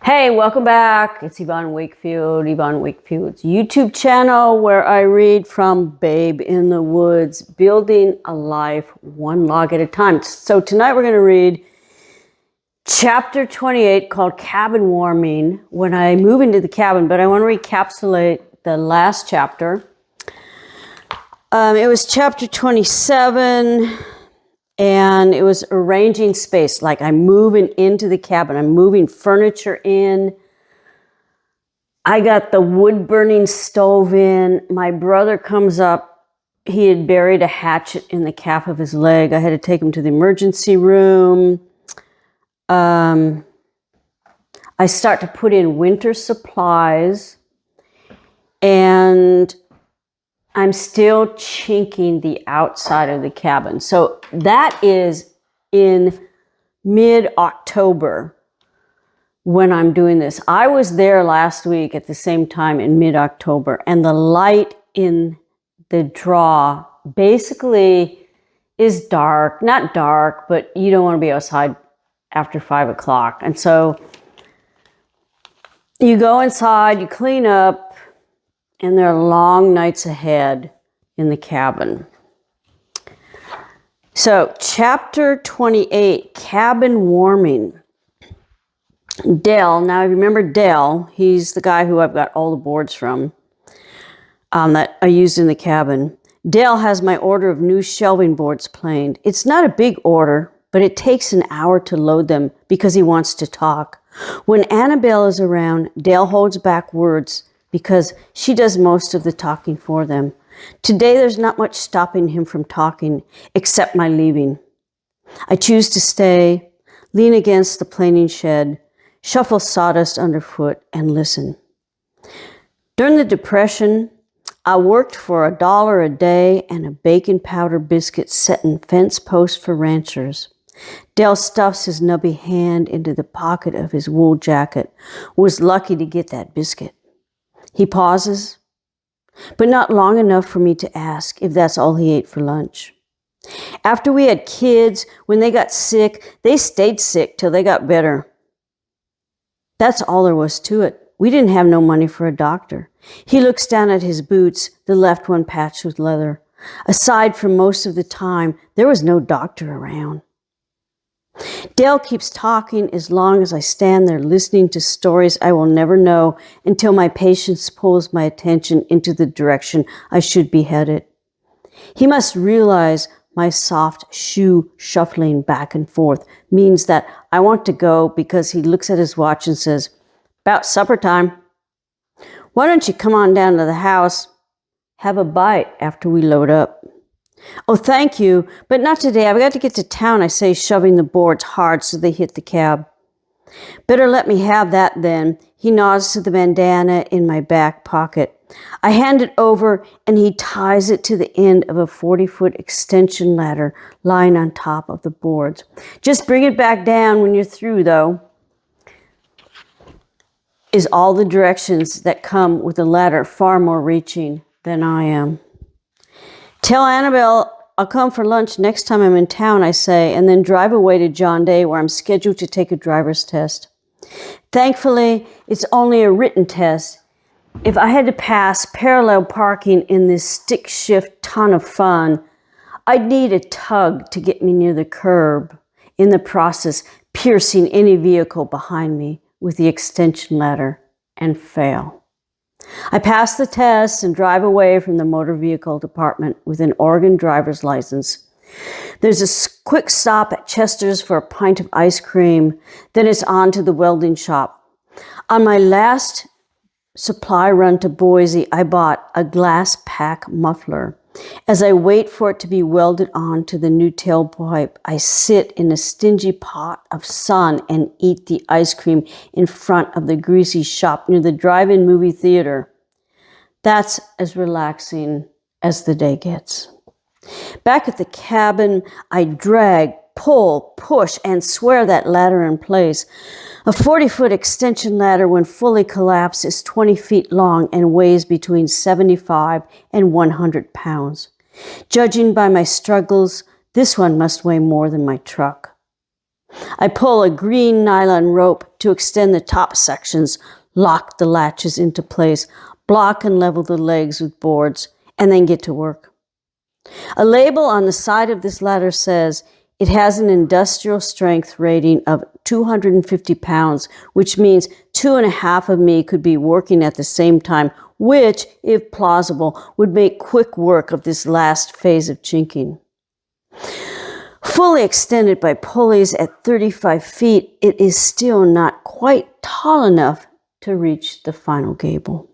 Hey, welcome back. It's Yvonne Wakefield, Yvonne Wakefield's YouTube channel where I read from Babe in the Woods, Building a Life One Log at a Time. So tonight we're going to read chapter 28 called Cabin Warming, when I move into the cabin, but I want to recapitulate the last chapter. It was chapter 27. And it was arranging space, like I'm moving into the cabin. I'm moving furniture in. I got the wood-burning stove in. My brother comes up. He had buried a hatchet in the calf of his leg. I had to take him to the emergency room. I start to put in winter supplies. And I'm still chinking the outside of the cabin. So that is in mid-October when I'm doing this. I was there last week at the same time in mid-October, and the light in the draw basically is dark. Not dark, but you don't want to be outside after 5 o'clock. And so you go inside, you clean up, and there are long nights ahead in the cabin. So, chapter 28, Cabin Warming. Dell, now I remember Dell, he's the guy who I've got all the boards from that I used in the cabin. Dell has my order of new shelving boards planed. It's not a big order, but it takes an hour to load them because he wants to talk. When Annabelle is around, Dell holds back words because she does most of the talking for them. Today, there's not much stopping him from talking, except my leaving. I choose to stay, lean against the planing shed, shuffle sawdust underfoot, and listen. During the Depression, I worked for $1 a day and a baking powder biscuit setting fence posts for ranchers. Dell stuffs his nubby hand into the pocket of his wool jacket, was lucky to get that biscuit. He pauses, but not long enough for me to ask if that's all he ate for lunch. After we had kids, when they got sick, they stayed sick till they got better. That's all there was to it. We didn't have no money for a doctor. He looks down at his boots, the left one patched with leather. Aside from most of the time, there was no doctor around. Dell keeps talking as long as I stand there listening to stories I will never know until my patience pulls my attention into the direction I should be headed. He must realize my soft shoe shuffling back and forth means that I want to go because he looks at his watch and says, "About supper time. Why don't you come on down to the house? Have a bite after we load up." "Oh, thank you, but not today. I've got to get to town," I say, shoving the boards hard so they hit the cab. "Better let me have that then." He nods to the bandana in my back pocket. I hand it over, and he ties it to the end of a 40-foot extension ladder lying on top of the boards. "Just bring it back down when you're through, though," is all the directions that come with a ladder far more reaching than I am. "Tell Annabelle I'll come for lunch next time I'm in town," I say, and then drive away to John Day where I'm scheduled to take a driver's test. Thankfully, it's only a written test. If I had to pass parallel parking in this stick shift ton of fun, I'd need a tug to get me near the curb, in the process piercing any vehicle behind me with the extension ladder, and fail. I pass the test and drive away from the motor vehicle department with an Oregon driver's license. There's a quick stop at Chester's for a pint of ice cream, then it's on to the welding shop. On my last supply run to Boise, I bought a glass pack muffler. As I wait for it to be welded on to the new tailpipe, I sit in a stingy pot of sun and eat the ice cream in front of the greasy shop near the drive-in movie theater. That's as relaxing as the day gets. Back at the cabin, I drag, pull, push, and swear that ladder in place. A 40-foot extension ladder, when fully collapsed, is 20 feet long and weighs between 75 and 100 pounds. Judging by my struggles, this one must weigh more than my truck. I pull a green nylon rope to extend the top sections, lock the latches into place, block and level the legs with boards, and then get to work. A label on the side of this ladder says it has an industrial strength rating of 250 pounds, which means 2.5 of me could be working at the same time, which, if plausible, would make quick work of this last phase of chinking. Fully extended by pulleys at 35 feet, it is still not quite tall enough to reach the final gable.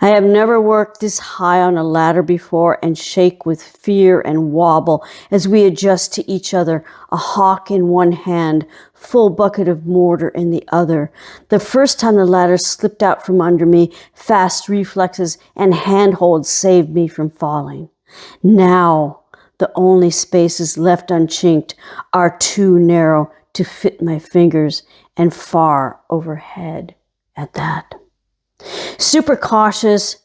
I have never worked this high on a ladder before and shake with fear and wobble as we adjust to each other, a hawk in one hand, full bucket of mortar in the other. The first time the ladder slipped out from under me, fast reflexes and handholds saved me from falling. Now, the only spaces left unchinked are too narrow to fit my fingers and far overhead at that. Super cautious,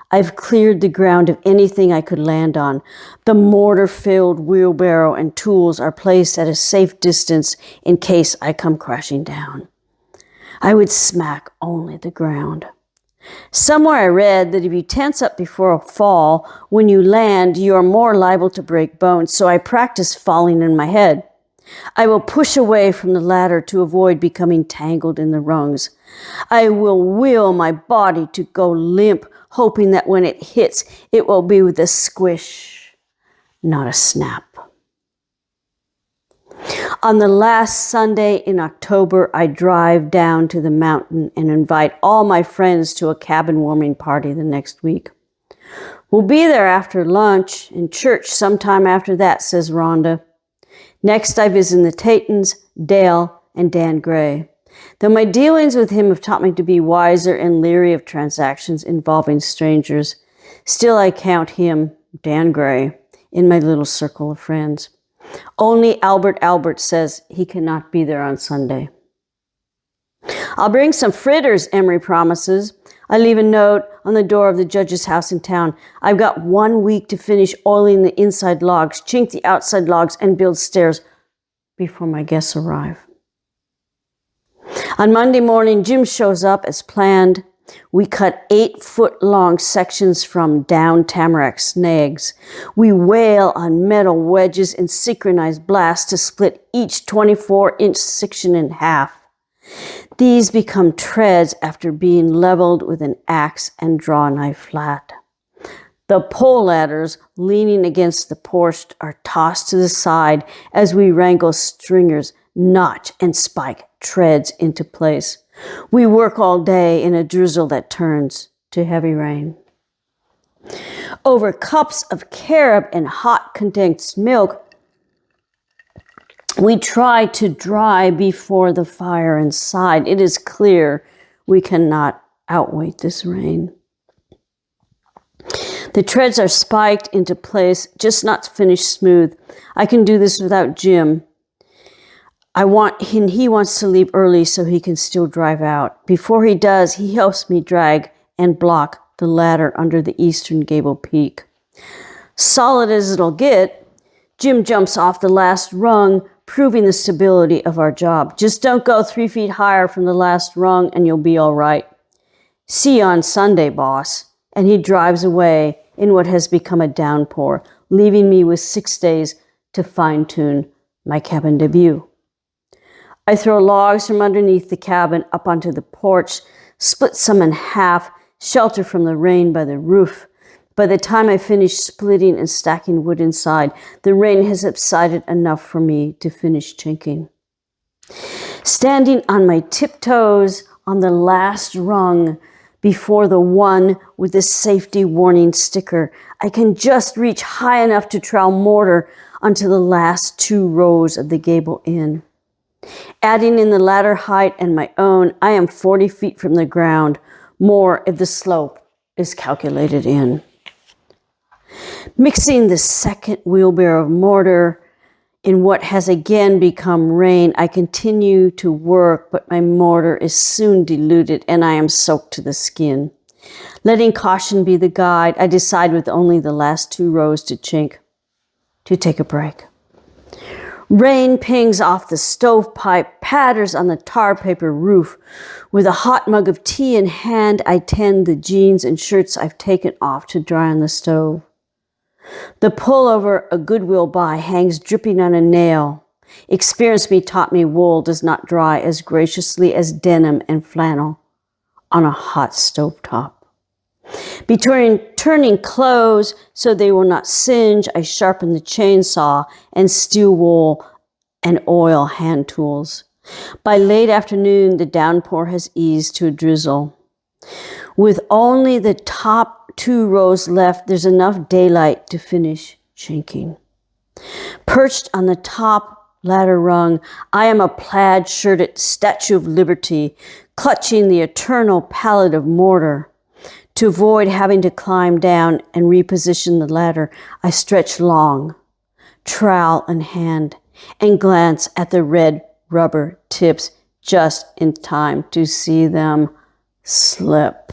I've cleared the ground of anything I could land on. The mortar-filled wheelbarrow and tools are placed at a safe distance in case I come crashing down. I would smack only the ground. Somewhere I read that if you tense up before a fall, when you land, you are more liable to break bones, so I practice falling in my head. I will push away from the ladder to avoid becoming tangled in the rungs. I will will my body to go limp, hoping that when it hits, it will be with a squish, not a snap. On the last Sunday in October, I drive down to the mountain and invite all my friends to a cabin warming party the next week. We'll be there after lunch and church sometime after that, says Rhonda. Next, I visit the Tatons, Dale, and Dan Gray. Though my dealings with him have taught me to be wiser and leery of transactions involving strangers, still I count him, Dan Gray, in my little circle of friends. Only Albert says he cannot be there on Sunday. I'll bring some fritters, Emery promises. I leave a note on the door of the judge's house in town. I've got 1 week to finish oiling the inside logs, chink the outside logs, and build stairs before my guests arrive. On Monday morning, Jim shows up as planned. We cut 8-foot-long sections from down tamarack snags. We wail on metal wedges and synchronized blasts to split each 24-inch section in half. These become treads after being leveled with an axe and draw knife flat. The pole ladders leaning against the porch are tossed to the side as we wrangle stringers, notch, and spike treads into place. We work all day in a drizzle that turns to heavy rain. Over cups of carob and hot condensed milk, we try to dry before the fire inside. It is clear we cannot outwait this rain. The treads are spiked into place, just not finished smooth. I can do this without Jim. He wants to leave early so he can still drive out. Before he does, he helps me drag and block the ladder under the eastern gable peak. Solid as it'll get, Jim jumps off the last rung, proving the stability of our job. Just don't go 3 feet higher from the last rung and you'll be all right. See you on Sunday, boss. And he drives away in what has become a downpour, leaving me with 6 days to fine-tune my cabin debut. I throw logs from underneath the cabin up onto the porch, split some in half, shelter from the rain by the roof. By the time I finish splitting and stacking wood inside, the rain has subsided enough for me to finish chinking. Standing on my tiptoes on the last rung before the one with the safety warning sticker, I can just reach high enough to trowel mortar onto the last 2 rows of the gable inn. Adding in the ladder height and my own, I am 40 feet from the ground, more if the slope is calculated in. Mixing the second wheelbarrow of mortar in what has again become rain, I continue to work, but my mortar is soon diluted and I am soaked to the skin. Letting caution be the guide, I decide with only the last 2 rows to chink, to take a break. Rain pings off the stovepipe, patters on the tar paper roof. With a hot mug of tea in hand, I tend the jeans and shirts I've taken off to dry on the stove. The pullover a Goodwill buy hangs dripping on a nail. Experience taught me wool does not dry as graciously as denim and flannel on a hot stovetop. Between turning clothes so they will not singe, I sharpen the chainsaw and steel wool and oil hand tools. By late afternoon, the downpour has eased to a drizzle. With only the top 2 rows left, there's enough daylight to finish shinking. Perched on the top ladder rung, I am a plaid-shirted Statue of Liberty, clutching the eternal pallet of mortar. To avoid having to climb down and reposition the ladder, I stretch long, trowel in hand, and glance at the red rubber tips just in time to see them slip.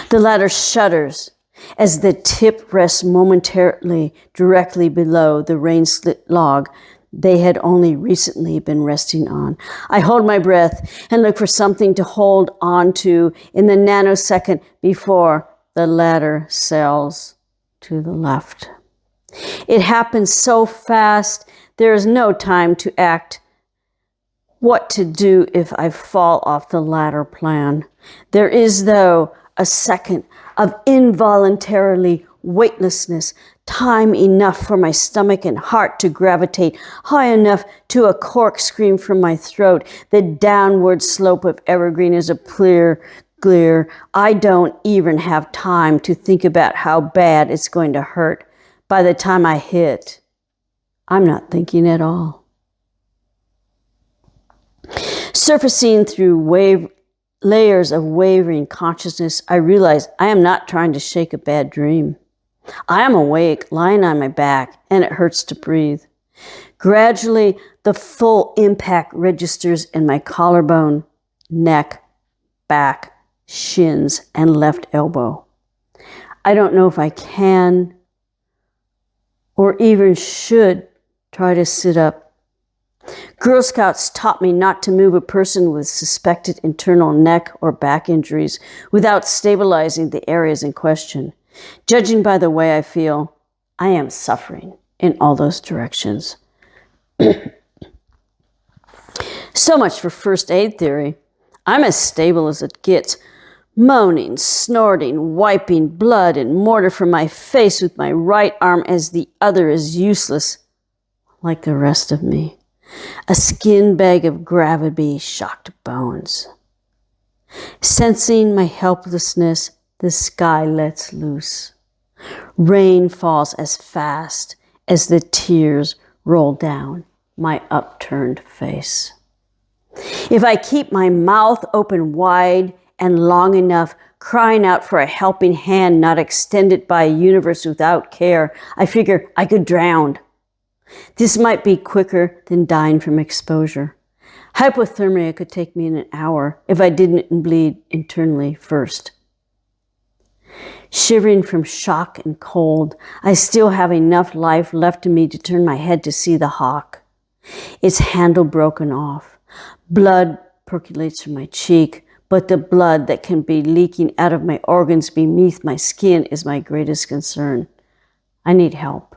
The ladder shudders as the tip rests momentarily directly below the rain-slit log they had only recently been resting on. I hold my breath and look for something to hold on to in the nanosecond before the ladder sails to the left. It happens so fast, there is no time to act what to do if I fall off the ladder plan. There is, though, a second of involuntarily weightlessness, time enough for my stomach and heart to gravitate high enough to a corkscream from my throat. The downward slope of evergreen is a clear glare. I don't even have time to think about how bad it's going to hurt. By the time I hit, I'm not thinking at all. Surfacing through layers of wavering consciousness, I realize I am not trying to shake a bad dream. I am awake, lying on my back, and it hurts to breathe. Gradually, the full impact registers in my collarbone, neck, back, shins, and left elbow. I don't know if I can or even should try to sit up. Girl Scouts taught me not to move a person with suspected internal neck or back injuries without stabilizing the areas in question. Judging by the way I feel, I am suffering in all those directions. So much for first aid theory. I'm as stable as it gets, moaning, snorting, wiping blood and mortar from my face with my right arm as the other is useless, like the rest of me. A skin bag of gravity-shocked bones. Sensing my helplessness, the sky lets loose. Rain falls as fast as the tears roll down my upturned face. If I keep my mouth open wide and long enough, crying out for a helping hand not extended by a universe without care, I figure I could drown. This might be quicker than dying from exposure. Hypothermia could take me in an hour if I didn't bleed internally first. Shivering from shock and cold, I still have enough life left in me to turn my head to see the hawk. Its handle broken off. Blood percolates from my cheek, but the blood that can be leaking out of my organs beneath my skin is my greatest concern. I need help.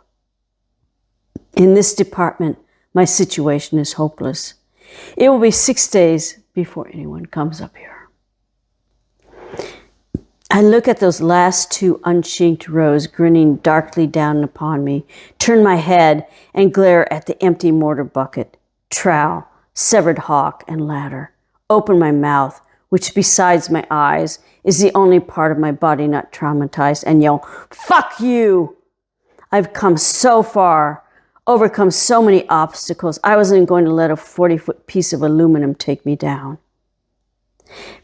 In this department, my situation is hopeless. It will be 6 days before anyone comes up here. I look at those last 2 unchinked rows grinning darkly down upon me, turn my head and glare at the empty mortar bucket, trowel, severed hawk, and ladder. Open my mouth, which besides my eyes is the only part of my body not traumatized, and yell, "Fuck you!" I've come so far, overcome so many obstacles, I wasn't going to let a 40-foot piece of aluminum take me down.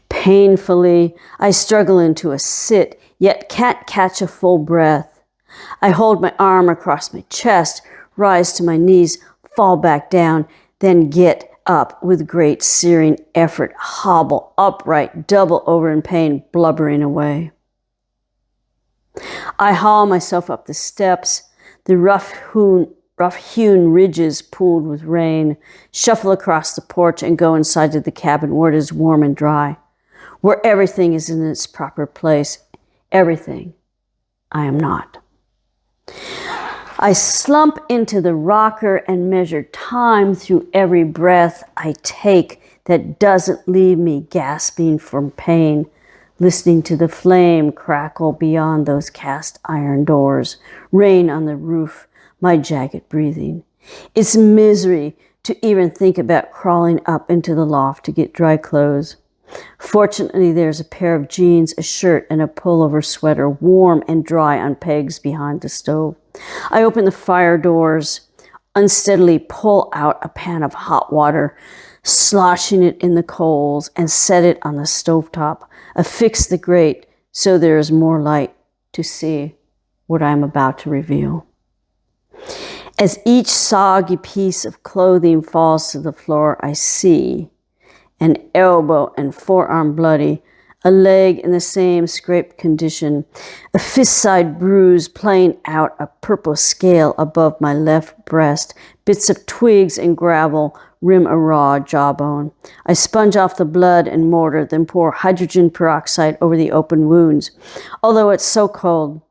Painfully, I struggle into a sit, yet can't catch a full breath. I hold my arm across my chest, rise to my knees, fall back down, then get up with great searing effort, hobble upright, double over in pain, blubbering away. I haul myself up the steps, the rough-hewn ridges pooled with rain, shuffle across the porch and go inside to the cabin where it is warm and dry, where everything is in its proper place. Everything I am not. I slump into the rocker and measure time through every breath I take that doesn't leave me gasping from pain, listening to the flame crackle beyond those cast iron doors, rain on the roof, my jagged breathing. It's misery to even think about crawling up into the loft to get dry clothes. Fortunately, there's a pair of jeans, a shirt, and a pullover sweater, warm and dry on pegs behind the stove. I open the fire doors, unsteadily pull out a pan of hot water, sloshing it in the coals, and set it on the stovetop. Affix the grate so there is more light to see what I am about to reveal. As each soggy piece of clothing falls to the floor, I see an elbow and forearm bloody, a leg in the same scraped condition, a fist-side bruise playing out a purple scale above my left breast, bits of twigs and gravel rim a raw jawbone. I sponge off the blood and mortar, then pour hydrogen peroxide over the open wounds. Although it's so cold,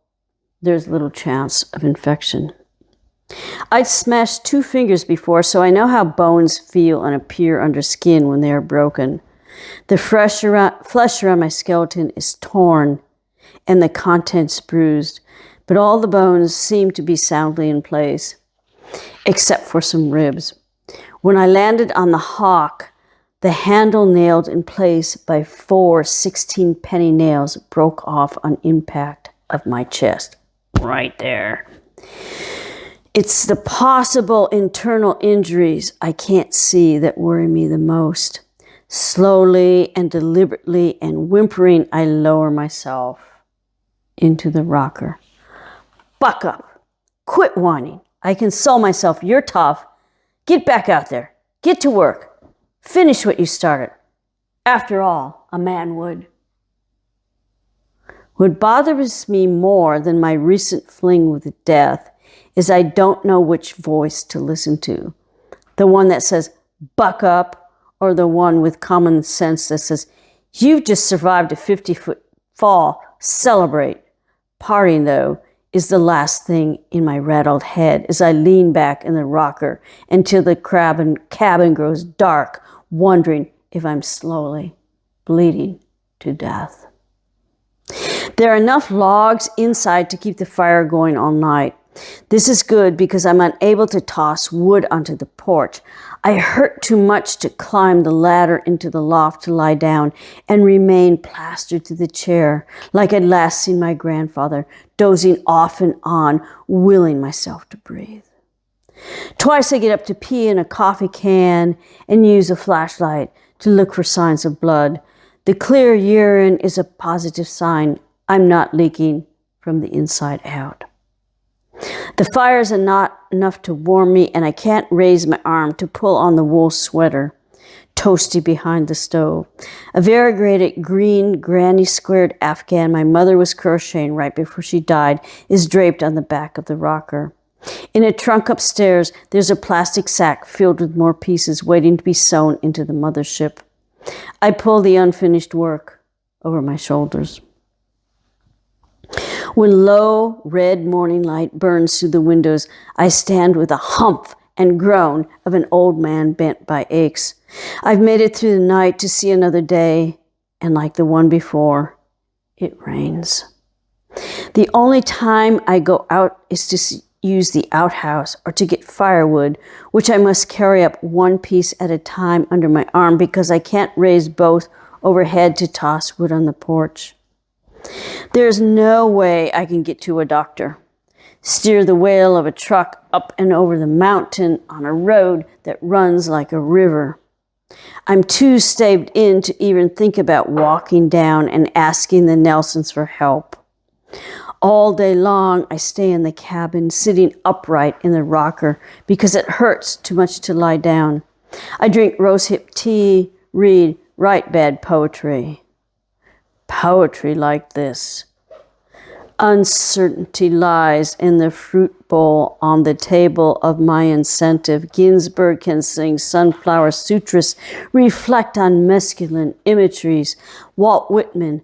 there's little chance of infection. I'd smashed 2 fingers before, so I know how bones feel and appear under skin when they are broken. The flesh around my skeleton is torn and the contents bruised, but all the bones seem to be soundly in place, except for some ribs. When I landed on the hawk, the handle nailed in place by 4 16-penny nails broke off on impact of my chest. Right there. It's the possible internal injuries I can't see that worry me the most. Slowly and deliberately and whimpering, I lower myself into the rocker. Buck up. Quit whining. I console myself. You're tough. Get back out there. Get to work. Finish what you started. After all, a man would. What bothers me more than my recent fling with death is I don't know which voice to listen to. The one that says, buck up, or the one with common sense that says, you've just survived a 50-foot fall, celebrate. Parting, though, is the last thing in my rattled head as I lean back in the rocker until the cabin grows dark, wondering if I'm slowly bleeding to death. There are enough logs inside to keep the fire going all night. This is good because I'm unable to toss wood onto the porch. I hurt too much to climb the ladder into the loft to lie down and remain plastered to the chair like I'd last seen my grandfather, dozing off and on, willing myself to breathe. Twice I get up to pee in a coffee can and use a flashlight to look for signs of blood. The clear urine is a positive sign I'm not leaking from the inside out. The fires are not enough to warm me, and I can't raise my arm to pull on the wool sweater, toasty behind the stove. A variegated green granny squared afghan my mother was crocheting right before she died is draped on the back of the rocker. In a trunk upstairs, there's a plastic sack filled with more pieces waiting to be sewn into the mothership. I pull the unfinished work over my shoulders. When low red morning light burns through the windows, I stand with a humph and groan of an old man bent by aches. I've made it through the night to see another day, and like the one before, it rains. The only time I go out is to use the outhouse or to get firewood, which I must carry up one piece at a time under my arm because I can't raise both overhead to toss wood on the porch. There's no way I can get to a doctor, steer the wheel of a truck up and over the mountain on a road that runs like a river. I'm too staved in to even think about walking down and asking the Nelsons for help. All day long, I stay in the cabin, sitting upright in the rocker because it hurts too much to lie down. I drink rosehip tea, read, write bad poetry. Poetry like this. Uncertainty lies in the fruit bowl on the table of my incentive. Ginsberg can sing Sunflower Sutras, reflect on masculine imageries. Walt Whitman,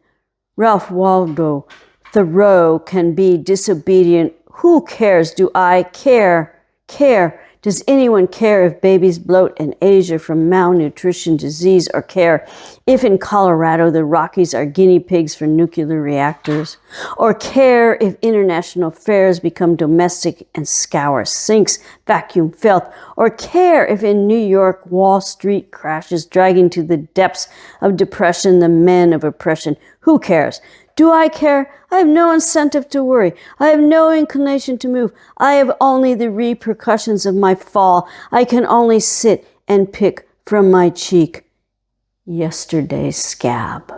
Ralph Waldo, Thoreau can be disobedient. Who cares? Do I care? Care. Does anyone care if babies bloat in Asia from malnutrition, disease, or care if in Colorado the Rockies are guinea pigs for nuclear reactors? Or care if international affairs become domestic and scour sinks, vacuum filth? Or care if in New York Wall Street crashes, dragging to the depths of depression the men of oppression? Who cares? Do I care? I have no incentive to worry. I have no inclination to move. I have only the repercussions of my fall. I can only sit and pick from my cheek yesterday's scab.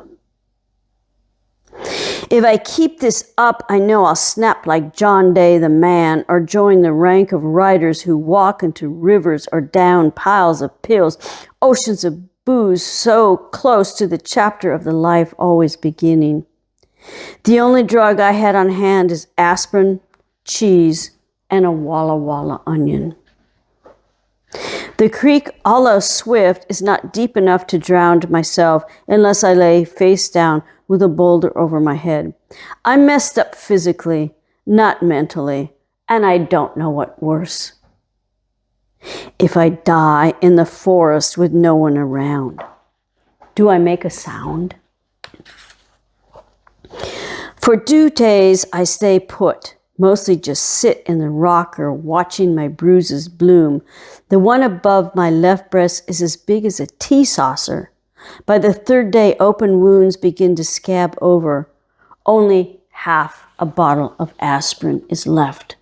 If I keep this up, I know I'll snap like John Day the man, or join the rank of writers who walk into rivers or down piles of pills, oceans of booze so close to the chapter of the life always beginning. The only drug I had on hand is aspirin, cheese, and a Walla Walla onion. The creek, although swift, is not deep enough to drown myself unless I lay face down with a boulder over my head. I'm messed up physically, not mentally, and I don't know what worse. If I die in the forest with no one around, do I make a sound? For 2 days, I stay put, mostly just sit in the rocker watching my bruises bloom. The one above my left breast is as big as a tea saucer. By the 3rd day, open wounds begin to scab over. Only half a bottle of aspirin is left.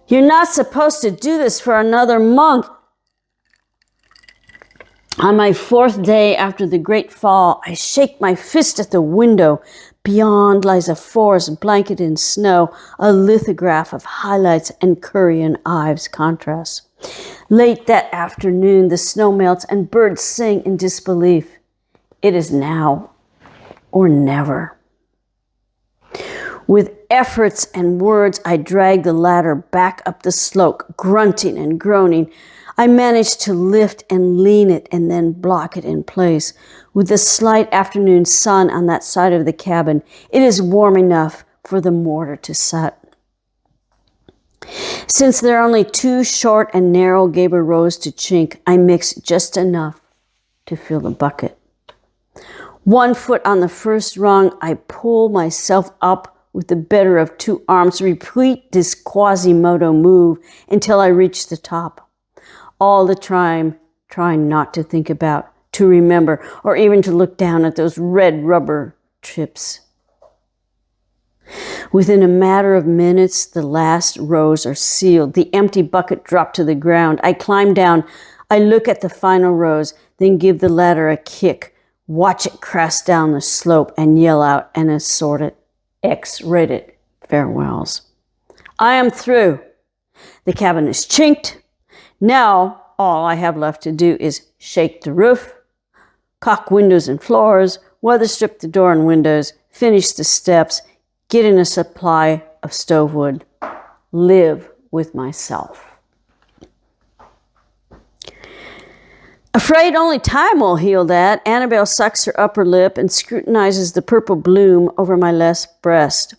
You're not supposed to do this for another month. On my 4th day after the great fall, I shake my fist at the window. Beyond lies a forest blanketed in snow, a lithograph of highlights and Curry and Ives contrasts. Late that afternoon, the snow melts and birds sing in disbelief. It is now or never. With efforts and words, I drag the ladder back up the slope, grunting and groaning. I manage to lift and lean it and then block it in place. With the slight afternoon sun on that side of the cabin, it is warm enough for the mortar to set. Since there are only 2 short and narrow gable rows to chink, I mix just enough to fill the bucket. 1 foot on the first rung, I pull myself up with the better of 2 arms, repeat this Quasimodo move until I reach the top. All the time, trying not to think about, to remember, or even to look down at those red rubber chips. Within a matter of minutes, the last rows are sealed. The empty bucket dropped to the ground. I climb down. I look at the final rows, then give the ladder a kick, watch it crash down the slope, and yell out an assorted, X-rated farewells. I am through. The cabin is chinked. Now, all I have left to do is shake the roof, caulk windows and floors, weather strip the door and windows, finish the steps, get in a supply of stove wood, live with myself. Afraid only time will heal that, Annabelle sucks her upper lip and scrutinizes the purple bloom over my left breast.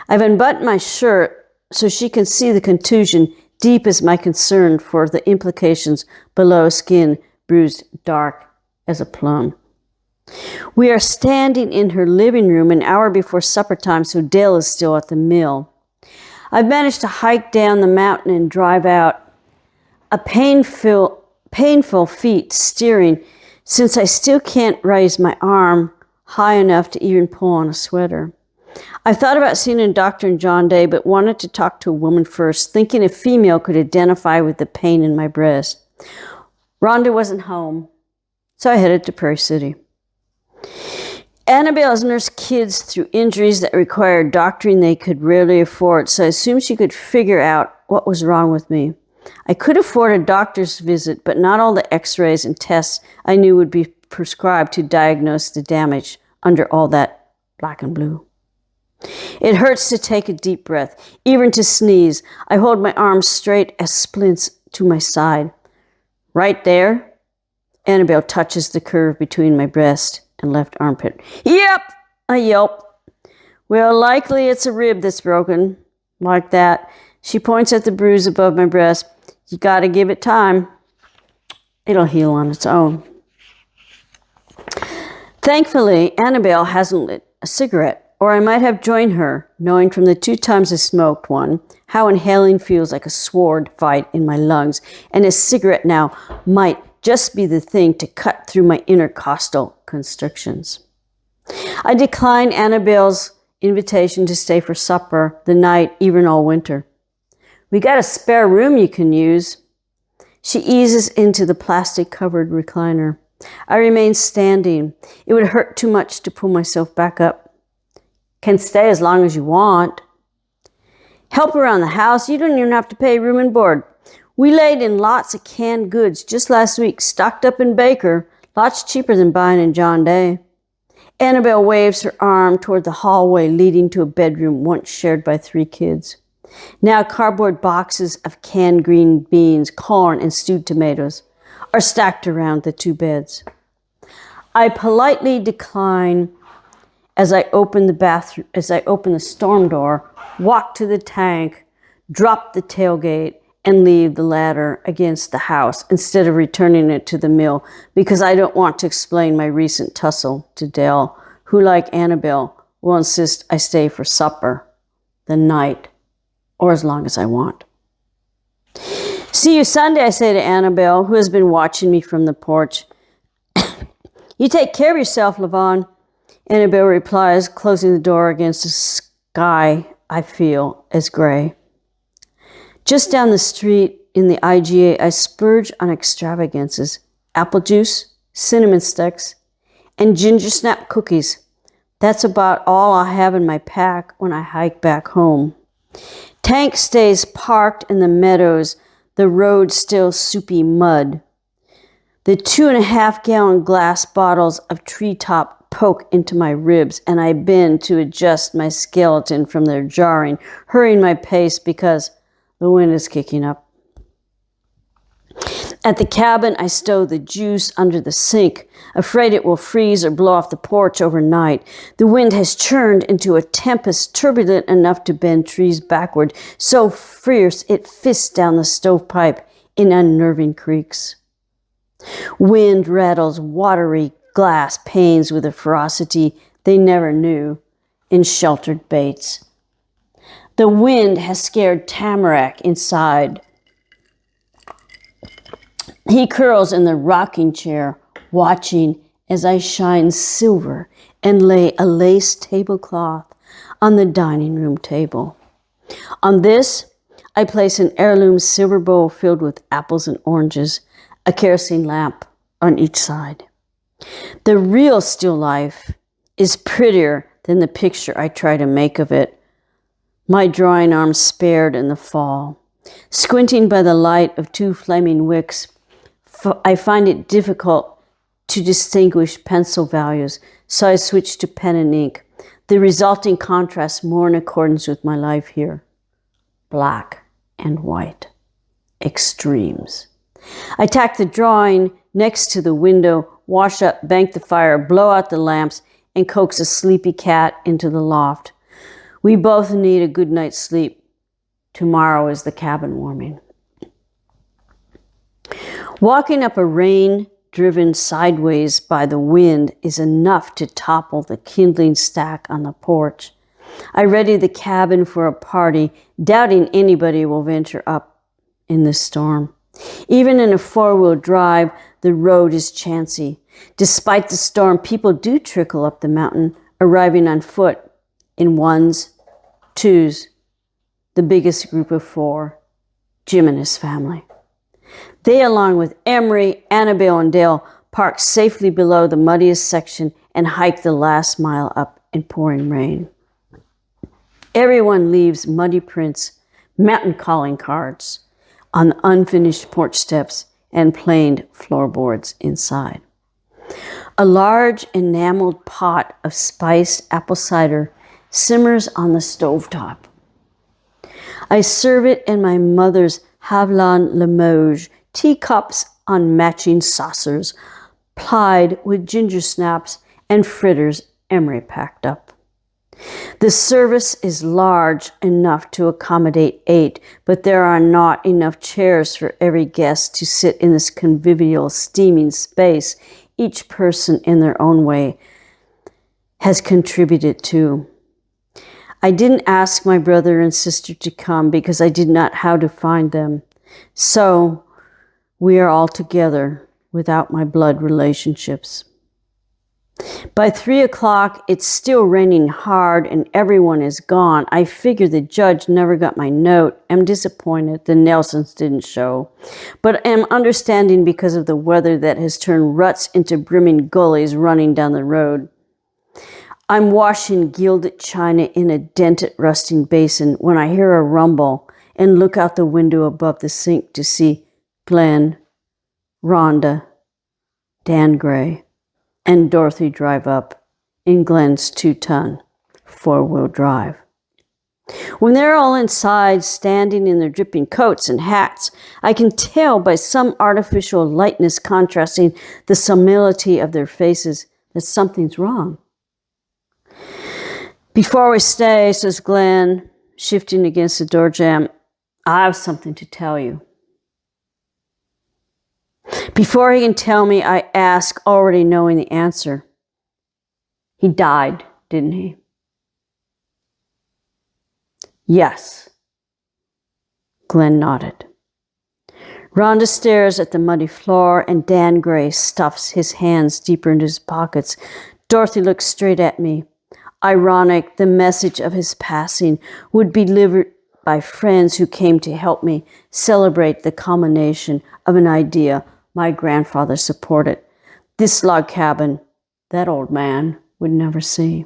I've unbuttoned my shirt so she can see the contusion. Deep is my concern for the implications below skin, bruised dark as a plum. We are standing in her living room an hour before supper time, so Dale is still at the mill. I've managed to hike down the mountain and drive out. A painful feat steering, since I still can't raise my arm high enough to even pull on a sweater. I thought about seeing a doctor in John Day, but wanted to talk to a woman first, thinking a female could identify with the pain in my breast. Rhonda wasn't home, so I headed to Prairie City. Annabelle has nursed kids through injuries that required doctoring they could rarely afford, so I assumed she could figure out what was wrong with me. I could afford a doctor's visit, but not all the x-rays and tests I knew would be prescribed to diagnose the damage under all that black and blue. It hurts to take a deep breath, even to sneeze. I hold my arms straight as splints to my side. Right there, Annabelle touches the curve between my breast and left armpit. Yep, I yelp. Well, likely it's a rib that's broken. Like that. She points at the bruise above my breast. You gotta give it time. It'll heal on its own. Thankfully, Annabelle hasn't lit a cigarette, or I might have joined her, knowing from the 2 times I smoked one, how inhaling feels like a sword fight in my lungs, and a cigarette now might just be the thing to cut through my intercostal constrictions. I decline Annabelle's invitation to stay for supper, the night, even all winter. We got a spare room you can use. She eases into the plastic-covered recliner. I remain standing. It would hurt too much to pull myself back up. Can stay as long as you want. Help around the house. You don't even have to pay room and board. We laid in lots of canned goods just last week, stocked up in Baker, lots cheaper than buying in John Day. Annabelle waves her arm toward the hallway leading to a bedroom once shared by 3 kids. Now cardboard boxes of canned green beans, corn, and stewed tomatoes are stacked around the 2 beds. I politely decline as I open the storm door, walk to the tank, drop the tailgate, and leave the ladder against the house instead of returning it to the mill because I don't want to explain my recent tussle to Dell, who, like Annabelle, will insist I stay for supper, the night, or as long as I want. See you Sunday, I say to Annabelle, who has been watching me from the porch. You take care of yourself, Yvonne, Annabelle replies, closing the door against a sky I feel as gray. Just down the street in the IGA, I splurge on extravagances, apple juice, cinnamon sticks, and ginger snap cookies. That's about all I have in my pack when I hike back home. Tank stays parked in the meadows, the road still soupy mud. The 2.5-gallon glass bottles of treetop poke into my ribs, and I bend to adjust my skeleton from their jarring, hurrying my pace because the wind is kicking up. At the cabin, I stow the juice under the sink, afraid it will freeze or blow off the porch overnight. The wind has churned into a tempest turbulent enough to bend trees backward, so fierce it fists down the stovepipe in unnerving creaks. Wind rattles watery glass panes with a ferocity they never knew in sheltered baits. The wind has scared Tamarack inside. He curls in the rocking chair, watching as I shine silver and lay a lace tablecloth on the dining room table. On this, I place an heirloom silver bowl filled with apples and oranges, a kerosene lamp on each side. The real still life is prettier than the picture I try to make of it. My drawing arm spared in the fall. Squinting by the light of 2 flaming wicks, I find it difficult to distinguish pencil values, so I switch to pen and ink. The resulting contrast more in accordance with my life here. Black and white. Extremes. I tack the drawing next to the window, wash up, bank the fire, blow out the lamps, and coax a sleepy cat into the loft. We both need a good night's sleep. Tomorrow is the cabin warming. Walking up a rain-driven sideways by the wind is enough to topple the kindling stack on the porch. I ready the cabin for a party, doubting anybody will venture up in this storm. Even in a 4-wheel drive, the road is chancy. Despite the storm, people do trickle up the mountain, arriving on foot in 1s, 2s, the biggest group of 4, Jim and his family. They, along with Emery, Annabelle, and Dale, park safely below the muddiest section and hike the last mile up in pouring rain. Everyone leaves muddy prints, mountain calling cards on the unfinished porch steps and planed floorboards inside. A large enameled pot of spiced apple cider simmers on the stovetop. I serve it in my mother's Havlan Limoges, teacups on matching saucers, plied with ginger snaps and fritters Emery packed up. The service is large enough to accommodate 8, but there are not enough chairs for every guest to sit in this convivial, steaming space each person in their own way has contributed to. I didn't ask my brother and sister to come because I did not know how to find them. So we are all together without my blood relationships. By 3 o'clock, it's still raining hard and everyone is gone. I figure the judge never got my note. I'm disappointed the Nelsons didn't show, but am understanding because of the weather that has turned ruts into brimming gullies running down the road. I'm washing gilded china in a dented rusting basin when I hear a rumble and look out the window above the sink to see Glenn, Rhonda, Dan Gray, and Dorothy drive up in Glenn's 2-ton 4-wheel drive. When they're all inside, standing in their dripping coats and hats, I can tell by some artificial lightness contrasting the solemnity of their faces that something's wrong. Before we stay, says Glenn, shifting against the door jamb, I have something to tell you. Before he can tell me, I ask, already knowing the answer. He died, didn't he? Yes. Glenn nodded. Rhonda stares at the muddy floor, and Dan Gray stuffs his hands deeper into his pockets. Dorothy looks straight at me. Ironic, the message of his passing would be delivered by friends who came to help me celebrate the culmination of an idea my grandfather supported. This log cabin, that old man would never see.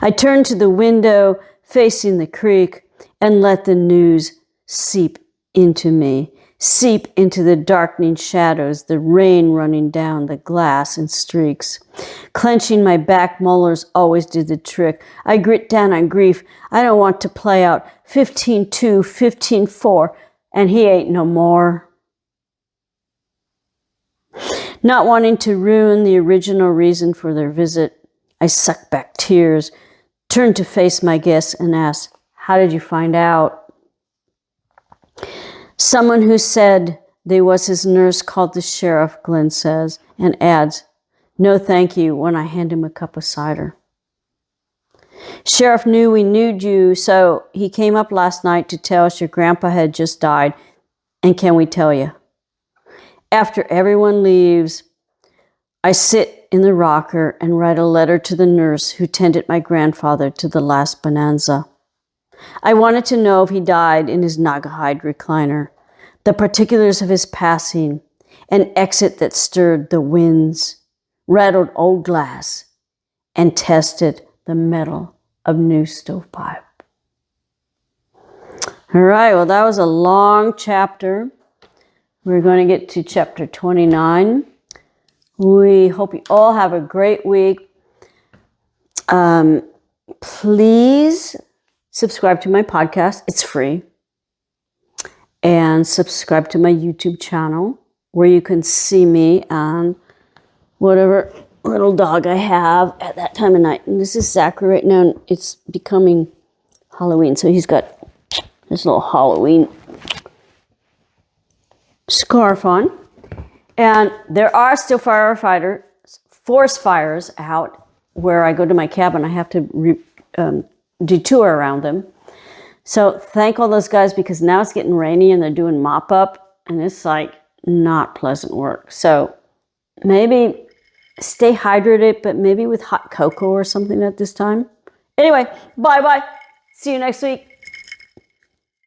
I turned to the window facing the creek and let the news seep into me, seep into the darkening shadows, the rain running down the glass in streaks. Clenching my back molars always did the trick. I grit down on grief. I don't want to play out 15-2, 15-4, and he ain't no more. Not wanting to ruin the original reason for their visit, I sucked back tears, turned to face my guests and asked, how did you find out? Someone who said they was his nurse called the sheriff, Glenn says, and adds, no thank you, when I hand him a cup of cider. Sheriff knew we knew you, so he came up last night to tell us your grandpa had just died, and can we tell you? After everyone leaves, I sit in the rocker and write a letter to the nurse who tended my grandfather to the last bonanza. I wanted to know if he died in his Naugahyde recliner, the particulars of his passing, an exit that stirred the winds, rattled old glass, and tested the metal of new stovepipe. All right, well, that was a long chapter. We're going to get to chapter 29. We hope you all have a great week. Please subscribe to my podcast. It's free. And subscribe to my YouTube channel where you can see me and whatever little dog I have at that time of night. And this is Zachary right now. And it's becoming Halloween. So he's got this little Halloween scarf on. And there are still forest fires out where I go to my cabin. I have to detour around them. So thank all those guys because now it's getting rainy and they're doing mop up and it's like not pleasant work. So maybe stay hydrated, but maybe with hot cocoa or something at this time. Anyway, bye-bye. See you next week.